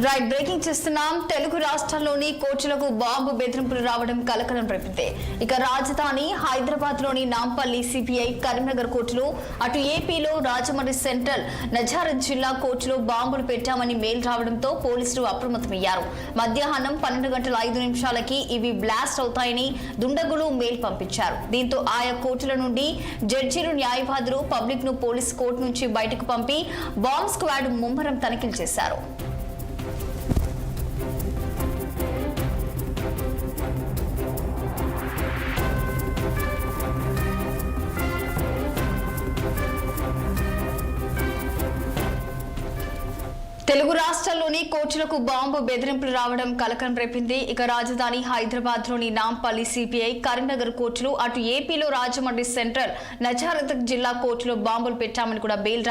Right breaking చేస్తున్నాం. తెలుగు రాష్ట్రాల్లోని కోర్టులకు బాంబు బెదిరింపులు రావడం కలకలం రేపింది. ఇక రాజధాని హైదరాబాద్ లోని నాంపల్లి సిపిఐ కరీంనగర్ కోర్టులో, అటు ఏపీలో రాజమండ్రి సెంట్రల్ నజారత్ జిల్లా కోర్టులో బాంబులు పెట్టామని మెయిల్ రావడంతో పోలీసులు అప్రమత్తమయ్యారు. మధ్యాహ్నం 12:05 ఇవి బ్లాస్ట్ అవుతాయని దుండగులు మెయిల్ పంపించారు. దీంతో ఆయా కోర్టుల నుండి జడ్జీలు, న్యాయవాదులు పబ్లిక్ ను పోలీస్ కోర్టు నుంచి బయటకు పంపి బాంబ్ స్క్వాడ్ ముమ్మరం తనిఖీలు చేశారు. తెలుగు రాష్ట్రాల్లోని కోర్టులకు బాంబు బెదిరింపులు రావడం కలకలం రేపింది. ఇక రాజధాని హైదరాబాద్ లోని నాంపల్లి సిపిఐ కరీంనగర్ కోర్టులు, అటు ఏపీలో రాజమండ్రి సెంట్రల్ నజారత్ జిల్లా కోర్టులో బాంబులు పెట్టామని కూడా మెయిల్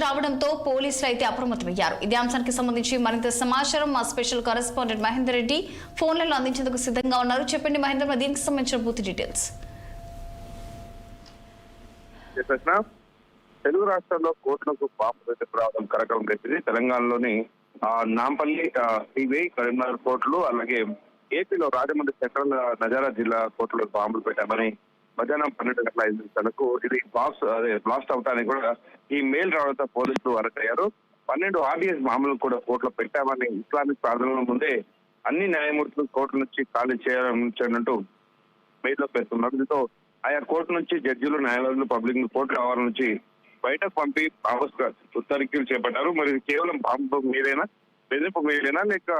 రావడంతో పోలీసులు అయితే అప్రమత్తమయ్యారు. ఇదే అంశానికి సంబంధించి మరింత సమాచారం మా స్పెషల్ కరెస్పాండెంట్ మహేందర్ రెడ్డి ఫోన్లలో అందించేందుకు సిద్ధంగా ఉన్నారు. చెప్పండి మహేందర్, దీనికి సంబంధించిన పూర్తి డీటెయిల్స్. తెలుగు రాష్ట్రాల్లో కోర్టులకు బాంబు బెదిరింపు రావడం కలకలం రేపింది. తెలంగాణలోని నాంపల్లి సిబిఐ కరీంనగర్ కోర్టులు, అలాగే ఏపీలో రాజమండ్రి సెంట్రల్ నజారత్ జిల్లా కోర్టులో బాంబులు పెట్టామని మధ్యాహ్నం 12:05 ఇది బ్లాస్ట్ అవటానికి కూడా ఈ మెయిల్ రావడంతో పోలీసులు అరెస్ట్ అయ్యారు. 12 ఆర్డీఎస్ బాంబులు కూడా కోర్టులో పెట్టామని ఇస్లామిక్ ప్రార్థనల ముందే అన్ని న్యాయమూర్తులు కోర్టు నుంచి ఖాళీ చేయాలంటూ మెయిల్ లో పేర్కొన్నారు. దీంతో ఆయా కోర్టు నుంచి జడ్జీలు, న్యాయవాదులు పబ్లిక్ కోర్టు ఆవరణ నుంచి బయటకు పంపి తనిఖీలు చేపట్టారు. మరి కేవలం బాంబు మీదైనా, బెదిరింపు మీదైనా, లేక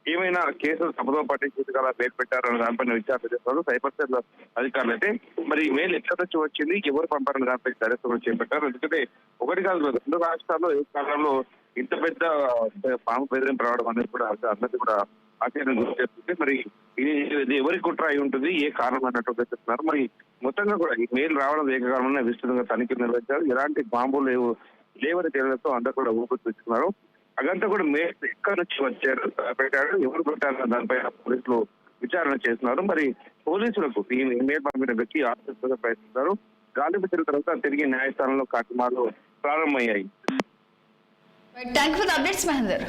ఏమైనా కేసులు తమతో పట్టించి అలా పేరు పెట్టారన్న దానిపైన విచారణ చేస్తారు సైబర్ సెల్ అధికారులు. అయితే మరి మెయిల్ ఎక్కడ నుంచి వచ్చింది, ఎవరు పంపారన్న దానిపై దర్యాప్తు చేపట్టారు. ఎందుకంటే ఒకటి కాదు, 2 రాష్ట్రాల్లో ఏ కాలంలో ఇంత పెద్ద బాంబు బెదిరింపు రావడం అనేది కూడా అందరికీ కూడా ఆశ్చర్యం గురి చేస్తుంది. మరి ఇది ఎవరి కుట్ర అయి ఉంటుంది, ఏ కారణం అన్నట్టు చెప్తున్నారు. మరి మొత్తంగా కూడా ఈ మెయిల్ రావడం ఏకకాలంలో విస్తృతంగా తనిఖీలు నిర్వహించారు. ఎలాంటి బాంబులు లేవని తేలడంతో అందరూ కూడా ఊపిరి తెచ్చుకున్నారు. అదంతా కూడా మెయిల్ ఎక్కడి నుంచి పెట్టారు, ఎవరు పెట్టారన్న దానిపైన పోలీసులు విచారణ చేస్తున్నారు. మరి పోలీసులకు ఈ మెయిల్ పంపిన వ్యక్తి ఆత్మహత్యగా ప్రయత్నిస్తారు. గాలి పెట్టిన తర్వాత తిరిగి న్యాయస్థానంలో కార్యక్రమాలు ప్రారంభమయ్యాయి. Thank you for the updates Mahender.